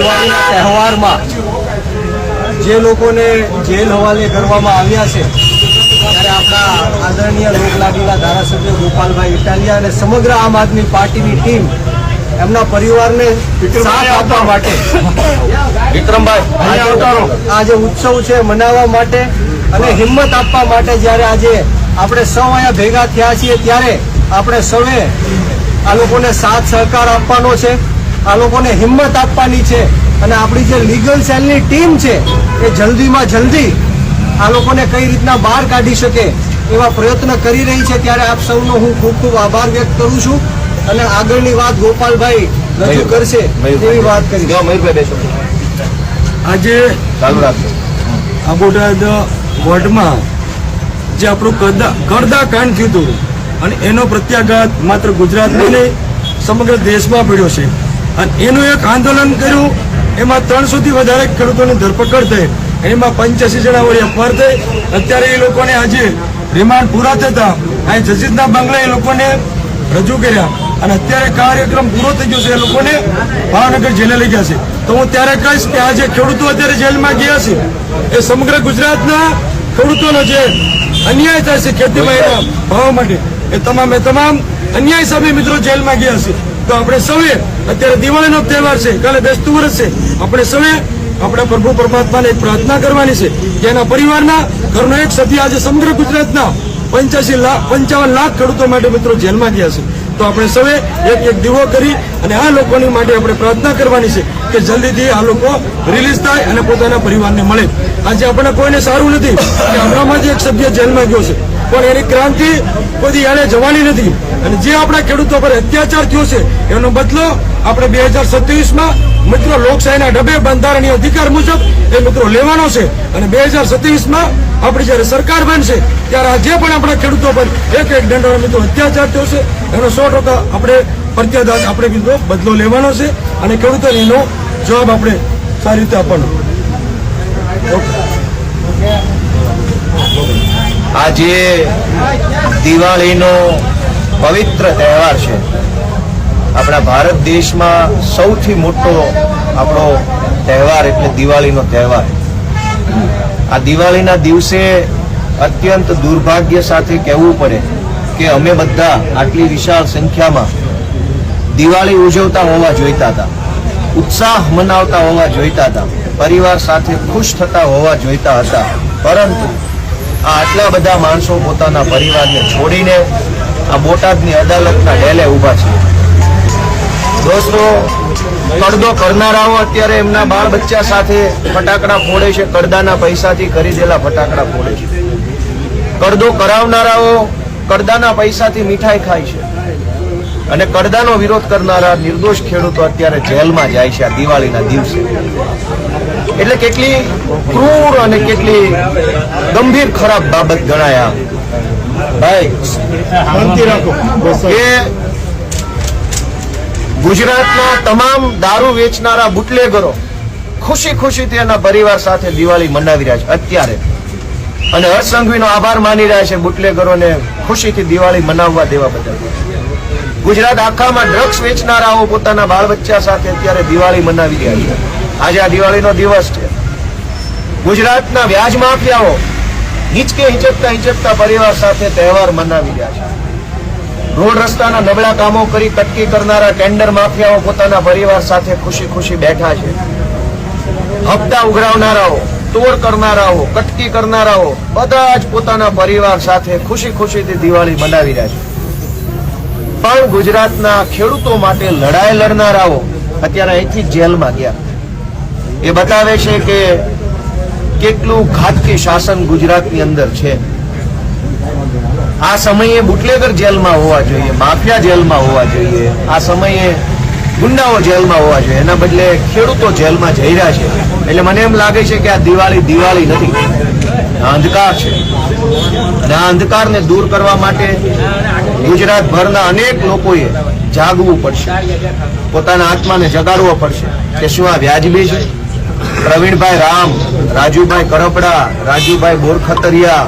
દિવાળીના તહેવારમાં જે લોકોને જેલ હવાલે કરવામાં આવ્યા છે ત્યારે આપણા આદરણીય લોકલાડીલા ધારાસભ્ય ગોપાલભાઈ ઇટાલિયા અને સમગ્ર આમ આદમી પાર્ટીની ટીમ એમના પરિવારને સાથ આપવા માટે આજે ઉત્સવ છે મનાવવા માટે અને હિંમત આપવા માટે જ્યારે આજે આપણે સૌ અહીંયા ભેગા થયા છીએ ત્યારે આપણે સૌએ આ લોકોને સાથ સહકાર આપવાનો છે, આ લોકોને હિંમત આપવાની છે અને આપણી જે લીગલ સેલની ટીમ છે એ જલ્દીમાં જલ્દી આ લોકોને કઈ રીતના બહાર કાઢી શકે એવા પ્રયત્ન કરી રહી છે। ત્યારે આપ સૌનો હું ખૂબ ખૂબ આભાર વ્યક્ત કરું છું અને આગળની વાત ગોપાલભાઈ રજૂ કરશે એવી વાત કરી। આજે આ બોટાદ વોર્ડમાં જે આપણું કરદા કાંડ થયું હતું અને એનો પ્રત્યાઘાત માત્ર ગુજરાતમાં નહીં સમગ્ર દેશમાં પડ્યો છે અને એનું એક આંદોલન કર્યું। એમાં 300થી વધારે ખેડૂતોની ધરપકડ થઈ, એમાં 85 જણા વળી અપહર થઈ। અત્યારે એ લોકોને આજે રિમાન્ડ પૂરા થતા અહીં જજીદના બંગલા એ લોકોને રજૂ કર્યા અને અત્યારે કાર્યક્રમ પૂરો થઈ ગયો છે। એ લોકોને ભાવનગર જેલે લઈ ગયા છે। તો હું ત્યારે કહીશ કે આજે ખેડૂતો અત્યારે જેલમાં ગયા છે એ સમગ્ર ગુજરાતના ખેડૂતોનો જે અન્યાય થાય છે ખેતીમાં એના ભાવ માટે એ તમામ અન્યાય સામે મિત્રો જેલમાં ગયા છે। તો આપણે સૌએ અત્યારે દિવાળીનો તહેવાર છે, કાલે બેસતું વર્ષ છે, આપણે સૌએ આપણા પ્રભુ પરમાત્માને એક પ્રાર્થના કરવાની છે કે એના પરિવારના ઘરનો એક સભ્ય આજે સમગ્ર ગુજરાતના 55 લાખ ખેડૂતો માટે મિત્રો જેલમાં ગયા છે। તો આપણે સૌએ એક દીવો કરી અને આ લોકોની માટે આપણે પ્રાર્થના કરવાની છે કે જલ્દીથી આ લોકો રિલીઝ થાય અને પોતાના પરિવારને મળે। આજે આપણને કોઈને સારું નથી કે આપણામાંથી એક સભ્ય જેલમાં ગયો છે પણ એની ક્રાંતિ કોઈ એને જવાની નથી અને જે આપણા ખેડૂતો પર અત્યાચાર થયો છે એનો બદલો આપણે 2027માં મિત્રો લોકશાહીના ઢબે બંધારણીય અધિકાર મુજબ એ મિત્રો લેવાનો છે અને 2027માં આપણી જયારે સરકાર બનશે ત્યારે આ જે પણ આપણા ખેડૂતો પર એક દંડોનો મિત્રો અત્યાચાર થયો છે એનો 100% આપણે પ્રત્યાઘાત આપણે મિત્રો બદલો લેવાનો છે અને ખેડૂતોને એનો જવાબ આપણે સારી રીતે આપવાનો। આજે દિવાળીનો પવિત્ર તહેવાર છે। આપણા ભારત દેશમાં સૌથી મોટો આપણો તહેવાર એટલે દિવાળીનો તહેવાર। આ દિવાળીના દિવસે અત્યંત દુર્ભાગ્ય સાથે કહેવું પડે કે અમે બધા આટલી વિશાળ સંખ્યામાં દિવાળી ઉજવતા હોવા જોઈતા હતા, ઉત્સાહ મનાવતા હોવા જોઈતા હતા, પરિવાર સાથે ખુશ થતા હોવા જોઈતા હતા, પરંતુ આટલા બધા માણસો પોતાના પરિવારને છોડીને આ બોટાદની અદાલતના ડેલે ઉભા છે। દોસ્તો, કડદો કરનારાઓ અત્યારે એમના બાળ બચ્ચા સાથે ફટાકડા ફોડે છે, કડદાના પૈસાથી ખરીદેલા ફટાકડા ફોડે છે। કડદો કરાવનારાઓ કડદાના પૈસાથી મીઠાઈ ખાય છે અને કડદાનો વિરોધ કરનારા નિર્દોષ ખેડૂતો અત્યારે જેલમાં જાય છે આ દિવાળીના દિવસે। એટલે કેટલી ક્રૂર અને કેટલી ગંભીર ખરાબ બાબત ગણાય ભાઈ કે ગુજરાતના તમામ દારૂ વેચનારા બુટલેગરો ખુશી ખુશીથી એના પરિવાર સાથે દિવાળી મનાવી રહ્યા છે અત્યારે અને હર્ષસંઘવીનો આભાર માની રહ્યા છે બુટલેગરોને ખુશીથી દિવાળી મનાવવા દેવા બદલ। ગુજરાત આખામાં ડ્રગ્સ વેચનારાઓ પોતાના બાળ બચ્ચા સાથે અત્યારે દિવાળી મનાવી રહ્યા છે। આજે આ દિવાળીનો દિવસ છે। ગુજરાતના વ્યાજ માફિયાઓ હિંચકે હિંચકતા પરિવાર સાથે તહેવાર મનાવી રહ્યા છે। રોડ રસ્તાના નબળા કામો કરી કટકી કરનારા ટેન્ડર માફિયાઓ પોતાના પરિવાર સાથે ખુશી ખુશી બેઠા છે। હપ્તા ઉઘરાવનારાઓ, તોડ કરનારાઓ, કટકી કરનારાઓ બધા જ પોતાના પરિવાર સાથે ખુશી ખુશીથી દિવાળી મનાવી રહ્યા છે। પણ ગુજરાતના ખેડૂતો માટે લડાઈ લડનારાઓ અત્યારે અહીંથી જેલમાં ગયા। એ બતાવે છે કે કેટલું ઘાતકી શાસન ગુજરાતની અંદર છે। આ સમયે બુટલેગર જેલમાં હોવા જોઈએ, માફિયા જેલમાં હોવા જોઈએ, આ સમયે ગુંડાઓ જેલમાં હોવા જોઈએ, એના બદલે ખેડૂતો જેલમાં જઈ રહ્યા છે। એટલે મને એમ લાગે છે કે આ દિવાળી નથી, આ અંધકાર છે અને આ અંધકારને દૂર કરવા માટે ગુજરાતભરના અનેક લોકોએ જાગવું પડશે, પોતાના આત્માને જગાડવો પડશે કે શું આ વ્યાજબી છે। પ્રવીણભાઈ રામ, રાજુભાઈ કરપડા, રાજુભાઈ બોરખતરિયા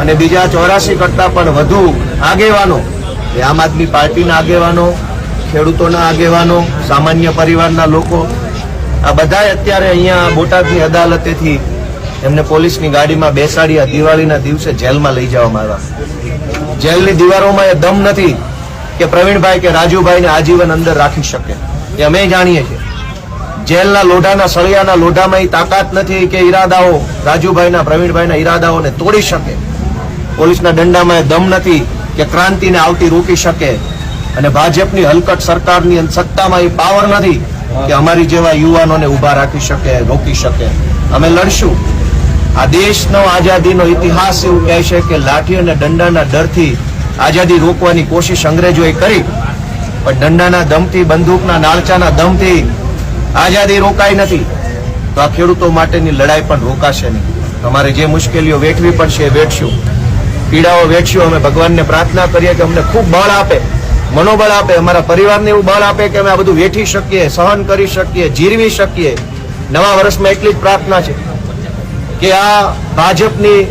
અને બીજા 84 કરતા પણ વધુ આગેવાનો, આમ આદમી પાર્ટીના આગેવાનો, ખેડૂતોના આગેવાનો, સામાન્ય પરિવારના લોકો આ બધાય અત્યારે અહીંયા બોટાદની અદાલતેથી એમને પોલીસની ગાડીમાં બેસાડી આ દિવાળીના દિવસે જેલમાં લઈ જવામાં આવ્યા. જેલની દીવારોમાં એ દમ નથી કે પ્રવીણભાઈ કે રાજુભાઈને આજીવન અંદર રાખી શકે. એ અમે જાણીએ છીએ. જેલના લોઢાના સળિયાના લોઢામાં એ તાકાત નથી કે ઈરાદાઓ રાજુભાઈના પ્રવીણભાઈના ઈરાદાઓને તોડી શકે. પોલીસના દંડામાં એ દમ નથી કે ક્રાંતિને આવતી રોકી શકે. અને ભાજપની હલકટ સરકારની સત્તામાં એ પાવર નથી કે અમારી જેવા યુવાનોને ઉભા રાખી શકે, રોકી શકે. અમે લડશું. આ દેશનો આઝાદીનો ઇતિહાસ એવું કહે છે કે લાઠી અને દંડાના ડરથી આઝાદી રોકવાની કોશિશ અંગ્રેજોએ કરી, પણ દંડાના દમથી, બંદૂકના નાળચાના દમથી આઝાદી રોકાઈ નથી. તો આ ખેડૂતો માટેની લડાઈ પણ રોકાશે નહીં. તમારે જે મુશ્કેલીઓ વેઠવી પડશે એ વેઠશું, પીડાઓ વેઠશું. અમે ભગવાનને પ્રાર્થના કરીએ કે અમને ખૂબ બળ આપે, મનોબળ આપે, અમારા પરિવારને એવું બળ આપે કે અમે આ બધું વેઠી શકીએ, સહન કરી શકીએ, જીરવી શકીએ. નવા વર્ષમાં એટલી જ પ્રાર્થના છે કે આ ભાજપની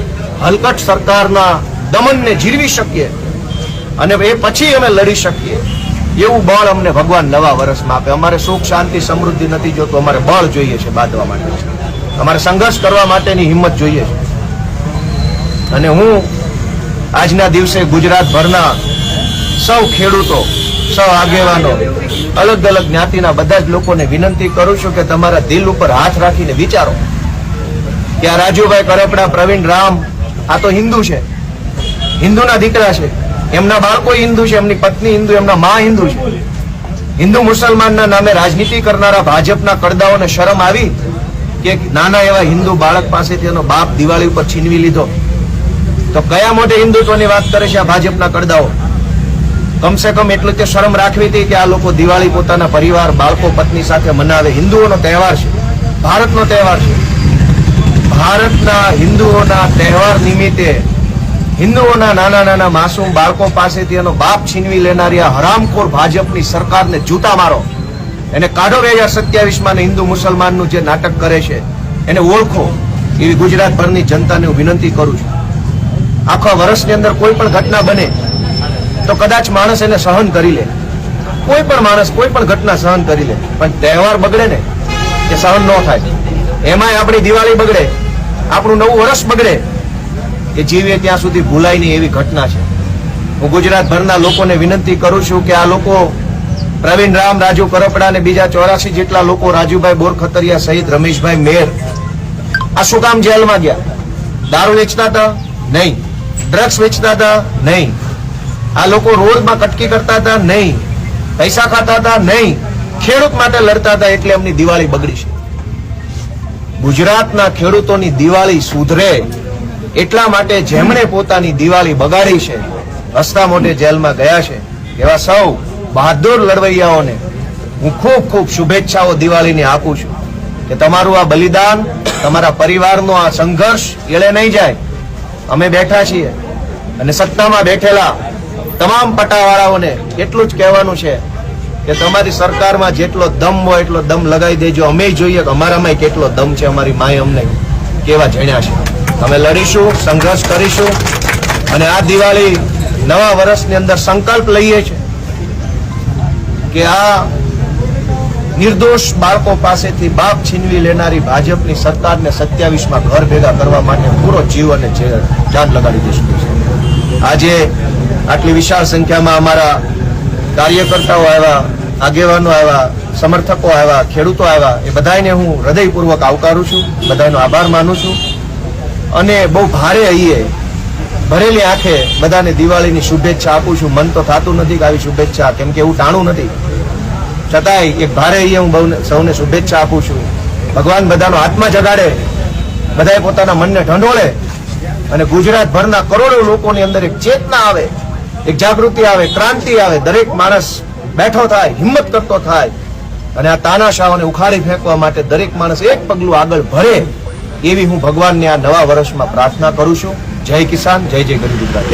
હલકટ સરકારના દમનને જીરવી શકીએ અને એ પછી અમે લડી શકીએ. એવું બળ અમને ભગવાન નવા વર્ષમાં આપે. અમારે સુખ, શાંતિ, સમૃદ્ધિ નથી જોતું, અમારે બળ જોઈએ છે બાંધવા માટે. અમારે સંઘર્ષ કરવા માટેની હિંમત જોઈએ છે. અને હું આજના દિવસે ગુજરાતભરના સૌ ખેડૂતો, સૌ આગેવાનો, અલગ અલગ જ્ઞાતિના બધા જ લોકોને વિનંતી કરું છું કે તમારા દિલ ઉપર હાથ રાખીને વિચારો કે આ રાજુભાઈ કરપડા, પ્રવીણ રામ, આ તો હિન્દુ છે, હિન્દુના દીકરા છે, એમના બાળકો હિન્દુ છે, એમની પત્ની હિન્દુ, એમના મા હિન્દુ છે. હિન્દુ મુસલમાનના નામે રાજનીતિ કરનારા ભાજપના કડદાઓને શરમ આવી કે નાના એવા હિન્દુ બાળક પાસેથી એનો બાપ દિવાળી ઉપર છીનવી લીધો? તો કયા મોટે હિન્દુત્વની વાત કરે છે આ ભાજપના કડદાઓ? કમસે કમ એટલું તે શરમ રાખવી હતી કે આ લોકો દિવાળી પોતાના પરિવાર, બાળકો, પત્ની સાથે મનાવે. હિન્દુઓનો તહેવાર છે, ભારતનો તહેવાર છે. ભારતના હિન્દુઓના તહેવાર નિમિત્તે હિન્દુઓના નાના નાના માસૂમ બાળકો પાસેથી એનો બાપ છીનવી લેનારી આ હરામખોર ભાજપની સરકારને જૂતા મારો. એને કાઢો 2027માં હિન્દુ મુસલમાનનું જે નાટક કરે છે એને ઓળખો. એવી ગુજરાતભરની જનતાને હું વિનંતી કરું છું. આખા વર્ષની અંદર કોઈ પણ ઘટના બને તો કદાચ માણસ એને સહન કરી લે, કોઈ પણ માણસ કોઈ પણ ઘટના સહન કરી લે, પણ તહેવાર બગડે ને એ સહન ન થાય. એમાંય આપણી દિવાળી બગડે, આપણું નવું વર્ષ બગડે, એ જીવે ત્યાં સુધી ભૂલાય નહીં એવી ઘટના છે. હું ગુજરાતભરના લોકોને વિનંતી કરું છું કે આ લોકો પ્રવીણ રામ, રાજુ કરપડા અને બીજા 84 જેટલા લોકો, રાજુભાઈ બોરખતરિયા સહિત રમેશભાઈ મેર, આ શું કામ જેલમાં ગયા? દારૂ વેચતા હતા? નહીં. ડ્રગ્સ વેચતા હતા? નહીં. આ લોકો રોડમાં કટકી કરતા હતા? નહીં. પૈસા ખાતા હતા? નહીં. ખેડૂત માટે લડતા હતા એટલે એમની દિવાળી બગડી છે. ગુજરાતના ખેડૂતોની દિવાળી સુધરે એટલા માટે જેમણે પોતાની દિવાળી બગાડી છે, હસતા મોઢે જેલમાં ગયા છે, એવા સૌ બહાદુર લડવૈયાઓને હું ખૂબ ખૂબ શુભેચ્છાઓ દિવાળીની આપું છું કે તમારું આ બલિદાન, તમારા પરિવારનો આ સંઘર્ષ એળે નહીં જાય. અમે બેઠા છીએ અને સત્તામાં બેઠેલા તમામ પટાવાળાઓને એટલું જ કહેવાનું છે કે તમારી સરકારમાં જેટલો દમ હોય એટલો દમ લગાવી દેજો. અમે જોઈએ કે અમારામાં કેટલો દમ છે, અમારી માએ અમને કેવા જણ્યા છે. અમે લડીશું, સંઘર્ષ કરીશું અને આ દિવાળી નવા વર્ષની અંદર સંકલ્પ લઈએ છીએ કે આ નિર્દોષ બાળકો પાસેથી બાપ છીનવી લેનારી ભાજપની સરકારને 27માં ઘર ભેગા કરવા માટે પૂરો જીવ અને જાન લગાડી દઈશું. આજે આટલી વિશાળ સંખ્યામાં અમારા કાર્યકર્તાઓ આવ્યા, આગેવાનો આવ્યા, સમર્થકો આવ્યા, ખેડૂતો આવ્યા, એ બધાને હું હૃદયપૂર્વક આવકારું છું, બધાનો આભાર માનું છું. અને બહુ ભારે અહીંયા ભરેલી આંખે બધાને દિવાળીની શુભેચ્છા આપું છું. મન તો થતું નથી કે આવી શુભેચ્છા, કેમ કે એવું ટાણું નથી, છતાંય એક ભારે અહીંયા હું સૌને શુભેચ્છા આપું છું. ભગવાન બધાનો આત્મા જગાડે, બધાએ પોતાના મનને ઢંઢોળે અને ગુજરાતભરના કરોડો લોકોની અંદર એક ચેતના આવે, એક જાગૃતિ આવે, ક્રાંતિ આવે. દરેક માણસ બેઠો થાય, હિંમત કરતો થાય અને આ તાનાશાહોને ઉખાડી ફેંકવા માટે દરેક માણસ એક પગલું આગળ ભરે એવી હું ભગવાનને આ નવા વર્ષમાં પ્રાર્થના કરું છું. જય કિસાન, જય જય ગરીબ ગુજરાત.